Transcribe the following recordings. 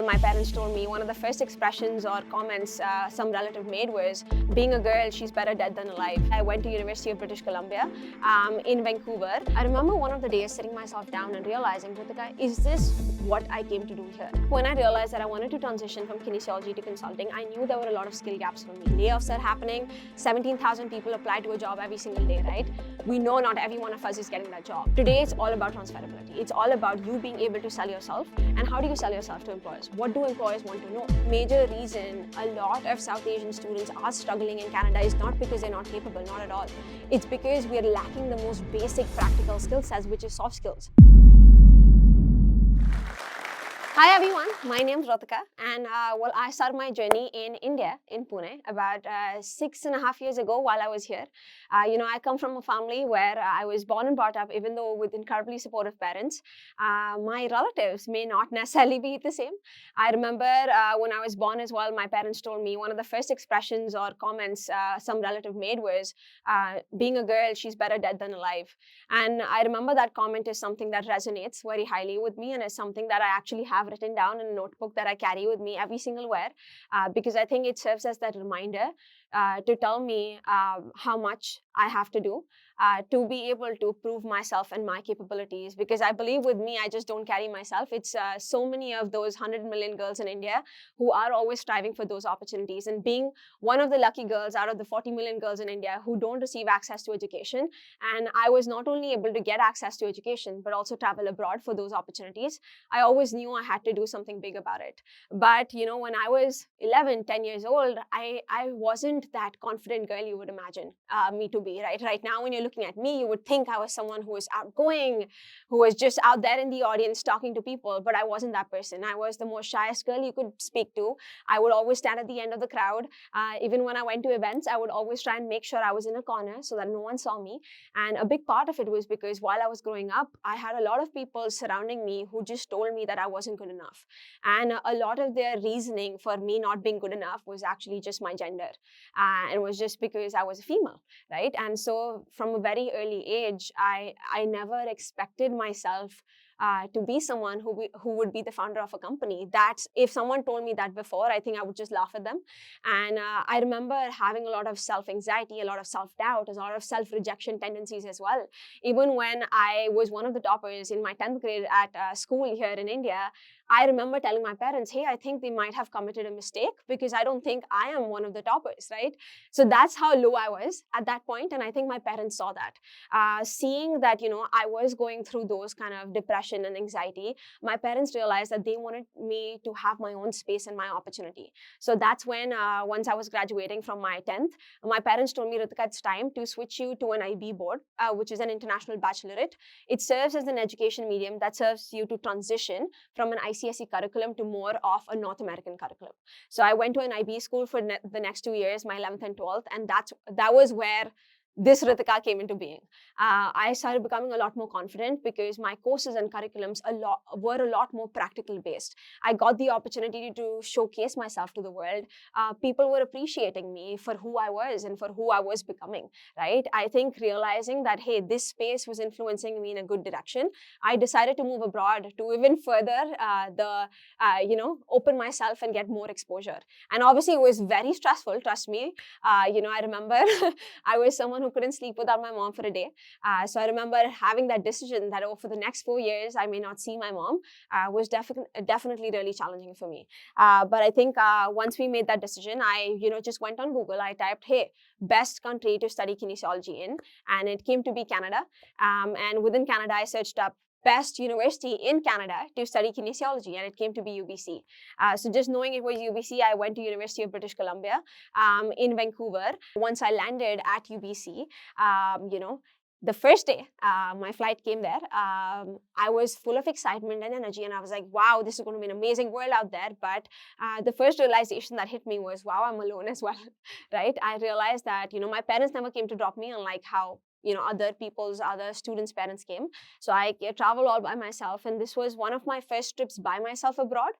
my parents told me, one of the first expressions or comments some relative made was, being a girl, she's better dead than alive. I went to University of British Columbia in Vancouver. I remember one of the days sitting myself down and realizing, Ritika, is this what I came to do here? When I realized that I wanted to transition from kinesiology to consulting, I knew there were a lot of skill gaps for me. Layoffs are happening, 17,000 people apply to a job every single day, right? We know not every one of us is getting that job. Today, it's all about transferability. It's all about you being able to sell yourself. And how do you sell yourself to employers? What do employers want to know? Major reason a lot of South Asian students are struggling in Canada is not because they're not capable, not at all. It's because we're lacking the most basic practical skill sets, which is soft skills. Hi everyone, my name is Ritika, and I started my journey in India, in Pune, about 6.5 years ago while I was here. I come from a family where I was born and brought up, even though with incredibly supportive parents. My relatives may not necessarily be the same. I remember when I was born as well, my parents told me one of the first expressions or comments some relative made was, being a girl, she's better dead than alive. And I remember that comment is something that resonates very highly with me, and is something that I actually have written down in a notebook that I carry with me every single where, because I think it serves as that reminder to tell me how much I have to do to be able to prove myself and my capabilities. Because I believe with me, I just don't carry myself. It's so many of those 100 million girls in India who are always striving for those opportunities. And being one of the lucky girls out of the 40 million girls in India who don't receive access to education. And I was not only able to get access to education, but also travel abroad for those opportunities. I always knew I had to do something big about it. But, when I was 11, 10 years old, I wasn't that confident girl you would imagine me to be, right? Right now, when you're looking at me, you would think I was someone who was outgoing, who was just out there in the audience talking to people, but I wasn't that person. I was the most shyest girl you could speak to. I would always stand at the end of the crowd. Even when I went to events, I would always try and make sure I was in a corner so that no one saw me. And a big part of it was because while I was growing up, I had a lot of people surrounding me who just told me that I wasn't good enough. And a lot of their reasoning for me not being good enough was actually just my gender. And it was just because I was a female, right? And so from a very early age, I never expected myself to be someone who would be the founder of a company. That if someone told me that before, I think I would just laugh at them. And I remember having a lot of self-anxiety, a lot of self-doubt, a lot of self-rejection tendencies as well. Even when I was one of the toppers in my 10th grade at school here in India, I remember telling my parents, hey, I think they might have committed a mistake because I don't think I am one of the toppers, right? So that's how low I was at that point. And I think my parents saw that. Seeing that, I was going through those kind of depression and anxiety, my parents realized that they wanted me to have my own space and my opportunity. So that's when, once I was graduating from my 10th, my parents told me, Ritika, it's time to switch you to an IB board, which is an international baccalaureate. It serves as an education medium that serves you to transition from an ICSE curriculum to more of a North American curriculum. So I went to an IB school for the next 2 years, my 11th and 12th, and that was where this Ritika came into being. I started becoming a lot more confident because my courses and curriculums were a lot more practical based. I got the opportunity to showcase myself to the world. People were appreciating me for who I was and for who I was becoming, right? I think realizing that, hey, this space was influencing me in a good direction, I decided to move abroad to even further open myself and get more exposure. And obviously it was very stressful, trust me. I remember I was someone who couldn't sleep without my mom for a day. So I remember having that decision that, for the next 4 years, I may not see my mom, was definitely really challenging for me. But I think once we made that decision, I, just went on Google. I typed, hey, best country to study kinesiology in, and it came to be Canada. And within Canada, I searched up best university in Canada to study kinesiology, and it came to be UBC. So just knowing it was UBC, I went to University of British Columbia in Vancouver. Once I landed at UBC, the first day my flight came there, I was full of excitement and energy, and I was like, wow, this is going to be an amazing world out there. But the first realization that hit me was, wow, I'm alone as well, right? I realized that, my parents never came to drop me, unlike how other students' parents came. So I traveled all by myself, and this was one of my first trips by myself abroad.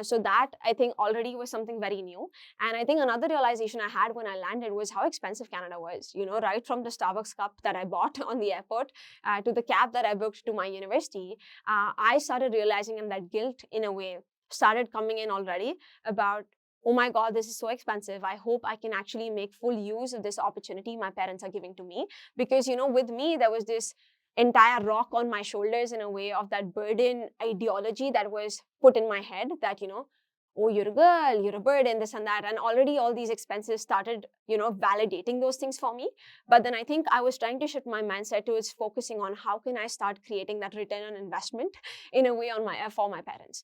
So that, I think, already was something very new. And I think another realization I had when I landed was how expensive Canada was. Right from the Starbucks cup that I bought on the airport to the cab that I booked to my university, I started realizing, and that guilt in a way started coming in already about, oh my God, this is so expensive. I hope I can actually make full use of this opportunity my parents are giving to me. Because, with me, there was this entire rock on my shoulders in a way of that burden ideology that was put in my head that, oh, you're a girl, you're a burden, this and that. And already all these expenses started, validating those things for me. But then I think I was trying to shift my mindset towards focusing on how can I start creating that return on investment in a way for my parents.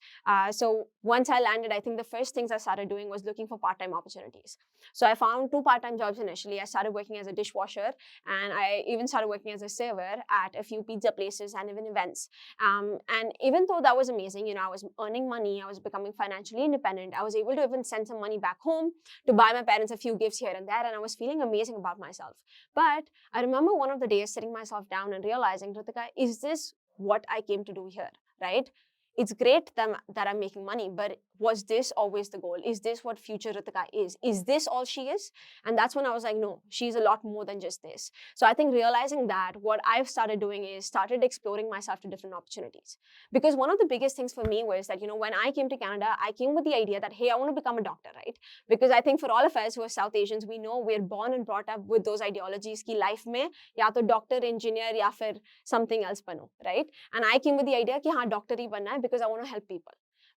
So once I landed, I think the first things I started doing was looking for part-time opportunities. So I found 2 part-time jobs initially. I started working as a dishwasher, and I even started working as a server at a few pizza places and even events. And even though that was amazing, I was earning money, I was becoming financially independent. I was able to even send some money back home to buy my parents a few gifts here and there, and I was feeling amazing about myself. But I remember one of the days sitting myself down and realizing, Ritika, is this what I came to do here, right? It's great that I'm making money, but was this always the goal? Is this what future Ritika is? Is this all she is? And that's when I was like, no, she's a lot more than just this. So I think realizing that, what I've started doing is started exploring myself to different opportunities. Because one of the biggest things for me was that, when I came to Canada, I came with the idea that, hey, I want to become a doctor, right? Because I think for all of us who are South Asians, we know we're born and brought up with those ideologies ki life mein ya to doctor, engineer ya fir something else bano, right? And I came with the idea ki haan, doctor hi banna hai because I want to help people.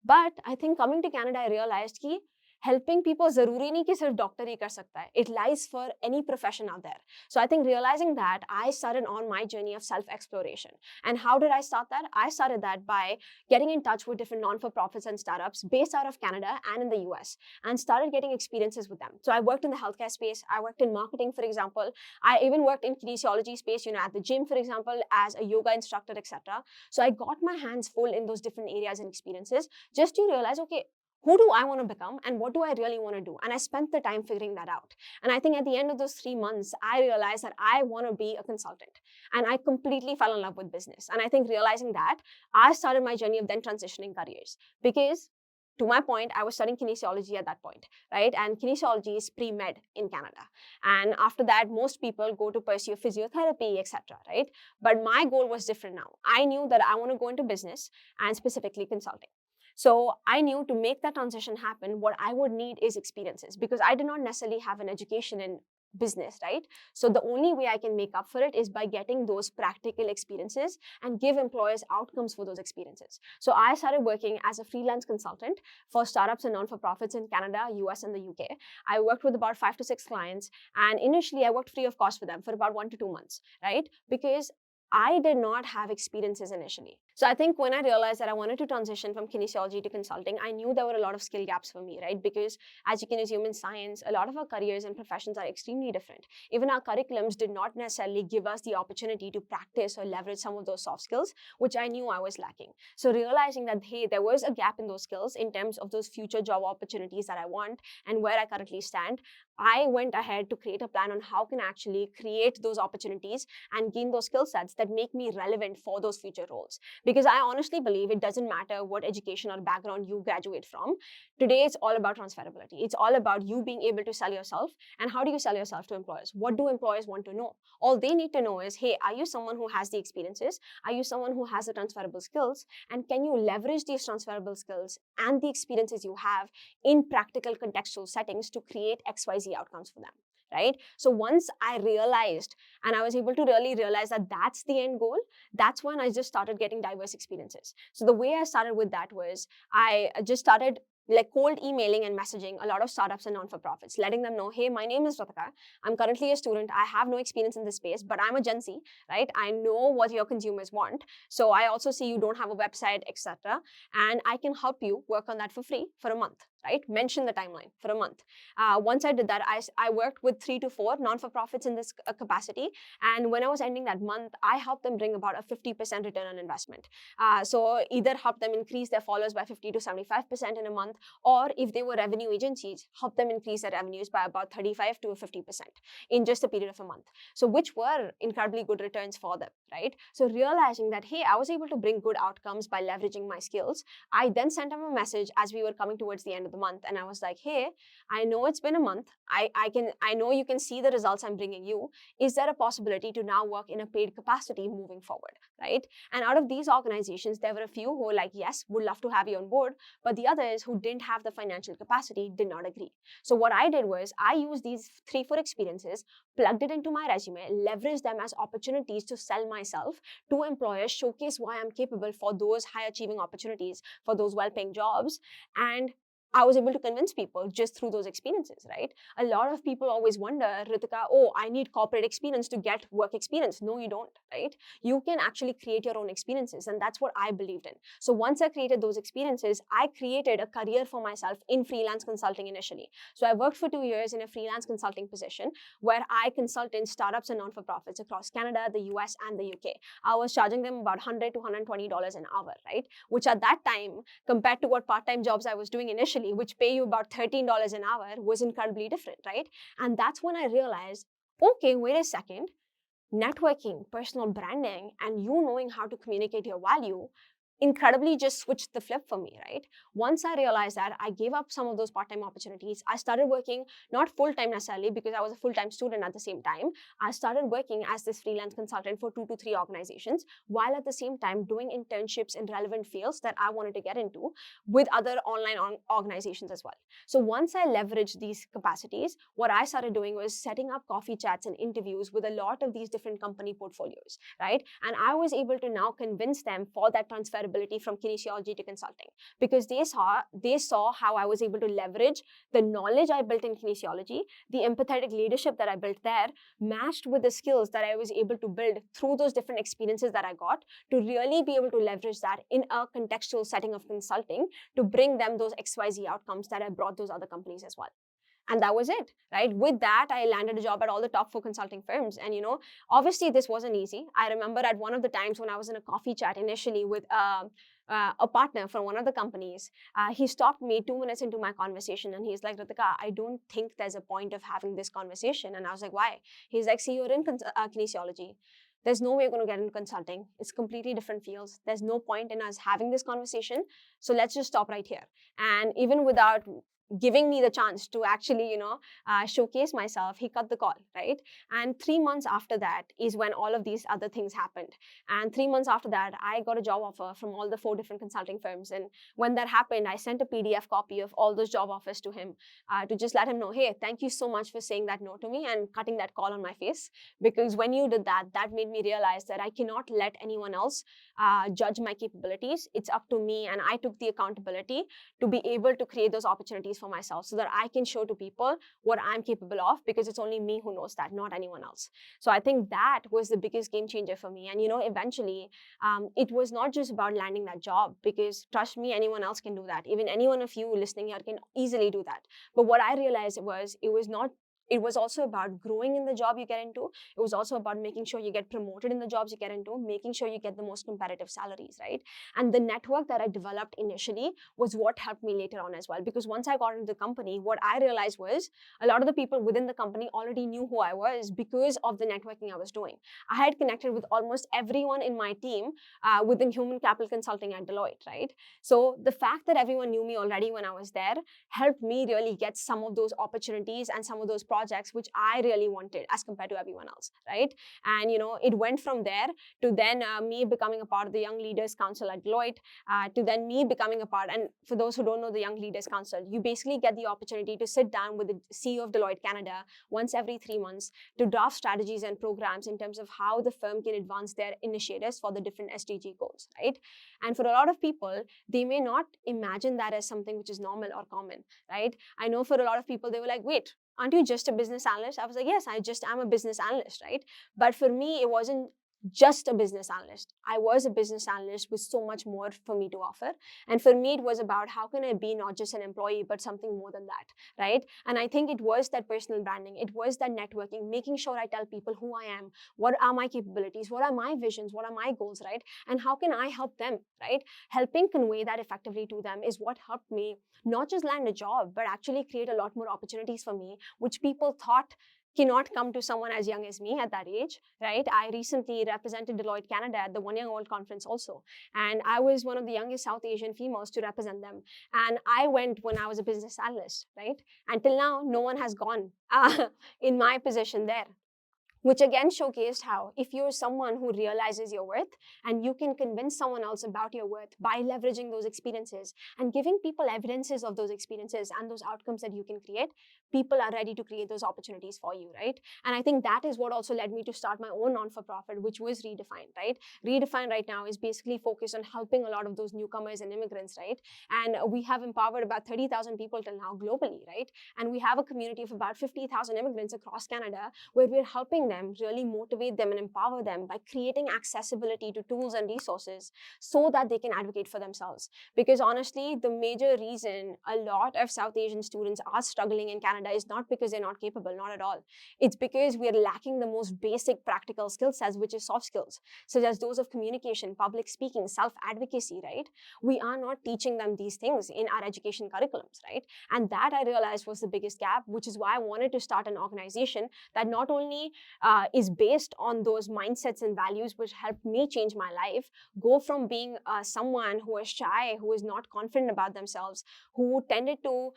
But I think coming to Canada, I realized कि helping people ज़रूरी नहीं कि सिर्फ doctor ही कर सकता है. It lies for any profession out there. So I think realizing that, I started on my journey of self-exploration. And how did I start that? I started that by getting in touch with different non-for-profits and startups based out of Canada and in the US, and started getting experiences with them. So I worked in the healthcare space. I worked in marketing, for example. I even worked in kinesiology space, at the gym, for example, as a yoga instructor, etc. So I got my hands full in those different areas and experiences just to realize, okay, who do I want to become and what do I really want to do? And I spent the time figuring that out. And I think at the end of those 3 months, I realized that I want to be a consultant. And I completely fell in love with business. And I think realizing that, I started my journey of then transitioning careers. Because to my point, I was studying kinesiology at that point, right? And kinesiology is pre-med in Canada. And after that, most people go to pursue physiotherapy, etc., right? But my goal was different now. I knew that I want to go into business and specifically consulting. So I knew to make that transition happen, what I would need is experiences, because I did not necessarily have an education in business, right? So the only way I can make up for it is by getting those practical experiences and give employers outcomes for those experiences. So I started working as a freelance consultant for startups and non-for-profits in Canada, US, and the UK. I worked with about 5 to 6 clients, and initially I worked free of cost for them for about 1 to 2 months, right? Because I did not have experiences initially. So I think when I realized that I wanted to transition from kinesiology to consulting, I knew there were a lot of skill gaps for me, right? Because as you can assume in science, a lot of our careers and professions are extremely different. Even our curriculums did not necessarily give us the opportunity to practice or leverage some of those soft skills, which I knew I was lacking. So realizing that, hey, there was a gap in those skills in terms of those future job opportunities that I want and where I currently stand, I went ahead to create a plan on how can I actually create those opportunities and gain those skill sets that make me relevant for those future roles. Because I honestly believe it doesn't matter what education or background you graduate from. Today, it's all about transferability. It's all about you being able to sell yourself. And how do you sell yourself to employers? What do employers want to know? All they need to know is, hey, are you someone who has the experiences? Are you someone who has the transferable skills? And can you leverage these transferable skills and the experiences you have in practical contextual settings to create XYZ outcomes for them? Right? So once I realized, and I was able to really realize that that's the end goal, that's when I just started getting diverse experiences. So the way I started with that was I just started like cold emailing and messaging a lot of startups and non-for-profits, letting them know, hey, my name is Ritika. I'm currently a student. I have no experience in this space, but I'm a Gen Z, right? I know what your consumers want. So I also see you don't have a website, etc. And I can help you work on that for free for a month, right? Mention the timeline for a month. Once I did that, I worked with 3 to 4 non-for-profits in this capacity. And when I was ending that month, I helped them bring about a 50% return on investment. So either help them increase their followers by 50 to 75% in a month, or if they were revenue agencies, help them increase their revenues by about 35 to 50% in just a period of a month. So which were incredibly good returns for them, right? So realizing that, hey, I was able to bring good outcomes by leveraging my skills, I then sent them a message as we were coming towards the end of the the month, and I was like, hey, I know it's been a month. I know you can see the results I'm bringing you. Is there a possibility to now work in a paid capacity moving forward, right? And out of these organizations, there were a few who were like, yes, would love to have you on board, but the others who didn't have the financial capacity did not agree. So what I did was I used these 3-4 experiences, plugged it into my resume, leveraged them as opportunities to sell myself to employers, showcase why I'm capable for those high achieving opportunities, for those well-paying jobs. And I was able to convince people just through those experiences, right? A lot of people always wonder, Ritika, oh, I need corporate experience to get work experience. No, you don't, right? You can actually create your own experiences, and that's what I believed in. So once I created those experiences, I created a career for myself in freelance consulting initially. So I worked for 2 years in a freelance consulting position where I consult in startups and non-for-profits across Canada, the US, and the UK. I was charging them about $100 to $120 an hour, right? Which at that time, compared to what part-time jobs I was doing initially, which pay you about $13 an hour, was incredibly different, right? And that's when I realized, okay, wait a second, networking, personal branding, and you knowing how to communicate your value incredibly just switched the flip for me, right? Once I realized that, I gave up some of those part-time opportunities. I started working not full-time necessarily because I was a full-time student at the same time. I started working as this freelance consultant for 2 to 3 organizations while at the same time doing internships in relevant fields that I wanted to get into with other online organizations as well. So once I leveraged these capacities, what I started doing was setting up coffee chats and interviews with a lot of these different company portfolios, right? And I was able to now convince them for that transferability from kinesiology to consulting, because they saw how I was able to leverage the knowledge I built in kinesiology, the empathetic leadership that I built there, matched with the skills that I was able to build through those different experiences that I got, to really be able to leverage that in a contextual setting of consulting to bring them those XYZ outcomes that I brought those other companies as well. And that was it, right? With that, I landed a job at all the top 4 consulting firms. And, obviously this wasn't easy. I remember at one of the times when I was in a coffee chat initially with a partner from one of the companies, he stopped me 2 minutes into my conversation and he's like, Ritika, I don't think there's a point of having this conversation. And I was like, why? He's like, see, you're in kinesiology. There's no way you're going to get into consulting. It's completely different fields. There's no point in us having this conversation. So let's just stop right here. And even without giving me the chance to actually, showcase myself, he cut the call, right? And 3 months after that is when all of these other things happened. And 3 months after that, I got a job offer from all the 4 different consulting firms. And when that happened, I sent a PDF copy of all those job offers to him to just let him know, hey, thank you so much for saying that no to me and cutting that call on my face. Because when you did that, that made me realize that I cannot let anyone else judge my capabilities. It's up to me, and I took the accountability to be able to create those opportunities for myself so that I can show to people what I'm capable of, because it's only me who knows that, not anyone else. So I think that was the biggest game changer for me. And eventually it was not just about landing that job, because trust me, anyone else can do that. Even any one of you listening here can easily do that. But what I realized was it was also about growing in the job you get into. It was also about making sure you get promoted in the jobs you get into, making sure you get the most competitive salaries, right? And the network that I developed initially was what helped me later on as well. Because once I got into the company, what I realized was a lot of the people within the company already knew who I was because of the networking I was doing. I had connected with almost everyone in my team within human capital consulting at Deloitte, right? So the fact that everyone knew me already when I was there helped me really get some of those opportunities and some of those projects which I really wanted as compared to everyone else, right? And it went from there to then me becoming a part of the Young Leaders Council at Deloitte, to then me becoming a part. And for those who don't know the Young Leaders Council, you basically get the opportunity to sit down with the CEO of Deloitte Canada once every 3 months to draft strategies and programs in terms of how the firm can advance their initiatives for the different SDG goals, right? And for a lot of people, they may not imagine that as something which is normal or common, right? I know for a lot of people, they were like, wait, aren't you just a business analyst? I was like, yes, I just am a business analyst, right? But for me, it wasn't just a business analyst. I was a business analyst with so much more for me to offer. And for me, it was about how can I be not just an employee, but something more than that, right? And I think it was that personal branding. It was that networking, making sure I tell people who I am, what are my capabilities, what are my visions, what are my goals, right? And how can I help them, right? Helping convey that effectively to them is what helped me not just land a job, but actually create a lot more opportunities for me, which people thought cannot come to someone as young as me at that age, right? I recently represented Deloitte Canada at the One Young Old conference also. And I was one of the youngest South Asian females to represent them. And I went when I was a business analyst, right? Until now, no one has gone in my position there, which again showcased how if you're someone who realizes your worth and you can convince someone else about your worth by leveraging those experiences and giving people evidences of those experiences and those outcomes that you can create, people are ready to create those opportunities for you, right? And I think that is what also led me to start my own non-for-profit, which was Redefine, right? Redefine right now is basically focused on helping a lot of those newcomers and immigrants, right? And we have empowered about 30,000 people till now globally, right? And we have a community of about 50,000 immigrants across Canada where we're helping them really motivate them and empower them by creating accessibility to tools and resources so that they can advocate for themselves. Because honestly, the major reason a lot of South Asian students are struggling in Canada is not because they're not capable, not at all. It's because we're lacking the most basic practical skill sets, which is soft skills, such as those of communication, public speaking, self-advocacy, right? We are not teaching them these things in our education curriculums, right? And that I realized was the biggest gap, which is why I wanted to start an organization that not only is based on those mindsets and values which helped me change my life, go from being someone who was shy, who was not confident about themselves, who tended to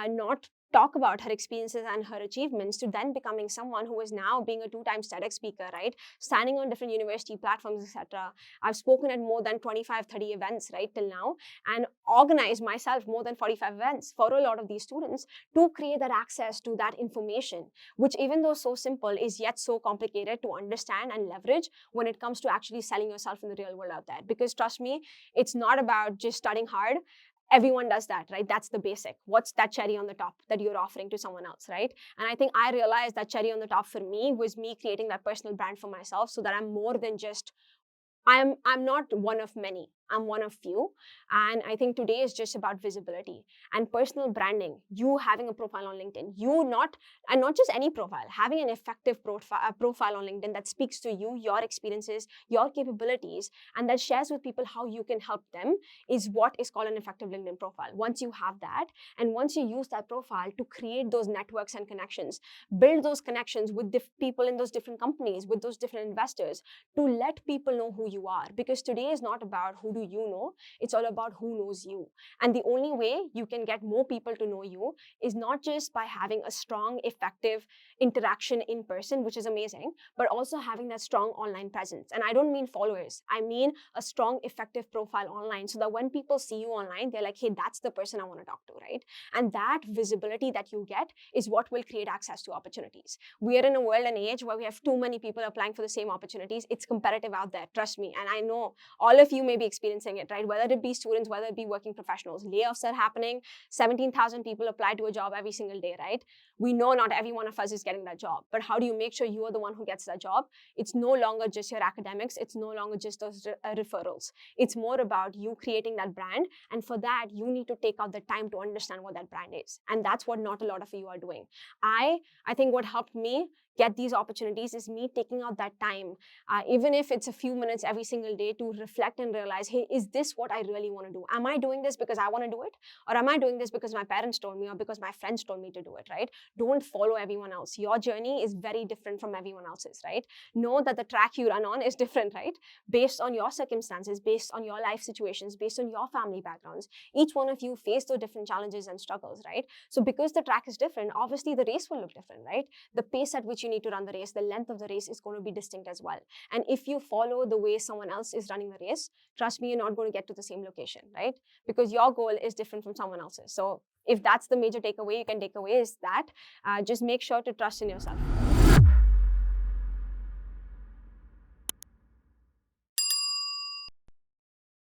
not talk about her experiences and her achievements, to then becoming someone who is now being a two-time TEDx speaker, right? Standing on different university platforms, etc. I've spoken at more than 25, 30 events, right, till now, and organized myself more than 45 events for a lot of these students to create that access to that information, which even though so simple is yet so complicated to understand and leverage when it comes to actually selling yourself in the real world out there. Because trust me, it's not about just studying hard. Everyone does that, right? That's the basic. What's that cherry on the top that you're offering to someone else, right? And I think I realized that cherry on the top for me was me creating that personal brand for myself so that I'm more than just I'm not one of many. I'm one of few. And I think today is just about visibility and personal branding. You having a profile on LinkedIn, and not just any profile, having an effective profile on LinkedIn that speaks to you, your experiences, your capabilities, and that shares with people how you can help them is what is called an effective LinkedIn profile. Once you have that, and once you use that profile to create those networks and connections, build those connections with people in those different companies, with those different investors, to let people know who you are. Because today is not about who do you know, it's all about who knows you. And the only way you can get more people to know you is not just by having a strong, effective interaction in person, which is amazing, but also having that strong online presence. And I don't mean followers, I mean a strong, effective profile online, so that when people see you online, they're like, hey, that's the person I want to talk to, right? And that visibility that you get is what will create access to opportunities. We are in a world and age where we have too many people applying for the same opportunities. It's competitive out there, trust me. And I know all of you may be experiencing it, right? Whether it be students, whether it be working professionals, layoffs are happening. 17,000 people apply to a job every single day, right? We know not every one of us is getting that job, but how do you make sure you are the one who gets that job? It's no longer just your academics. It's no longer just those referrals. It's more about you creating that brand. And for that, you need to take out the time to understand what that brand is. And that's what not a lot of you are doing. I think what helped me get these opportunities is me taking out that time, even if it's a few minutes every single day, to reflect and realize, hey, is this what I really want to do? Am I doing this because I want to do it? Or am I doing this because my parents told me or because my friends told me to do it, right? Don't follow everyone else. Your journey is very different from everyone else's, right? Know that the track you run on is different, right? Based on your circumstances, based on your life situations, based on your family backgrounds. Each one of you face those different challenges and struggles, right? So because the track is different, obviously the race will look different, right? The pace at which you need to run the race, the length of the race is going to be distinct as well. And if you follow the way someone else is running the race, trust me, you're not going to get to the same location, right? Because your goal is different from someone else's. So if that's the major takeaway you can take away, is that just make sure to trust in yourself.